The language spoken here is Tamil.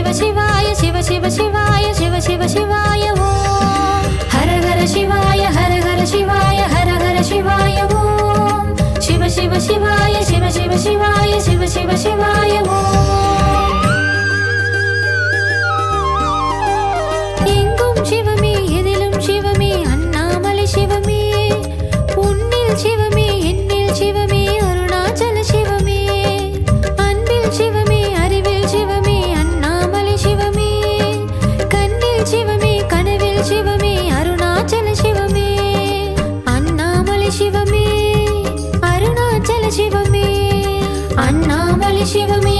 शिव शिवाय शिव शिव शिवाय शिव शिव शिवाय ओम हर हर शिवाय हर हर शिवाय हर हर शिवाय ओम शिव शिव शिवाय शिव शिव शिवाय शिव शिव शिवाय ओम எங்கும் சிவமே எதிலும் சிவமே அண்ணாமலை சிவமே உன்னில் சிவமே என்னில் சிவமே அருணாச்சல சிவமே அன்பில் சிவமே அறிவில் சிவமே அண்ணாமலை சிவமே கண்ணில் சிவமே கனவில் சிவமே அருணாச்சல சிவமே அண்ணாமலை சிவமே அருணாச்சல சிவமே அண்ணாமலை சிவமே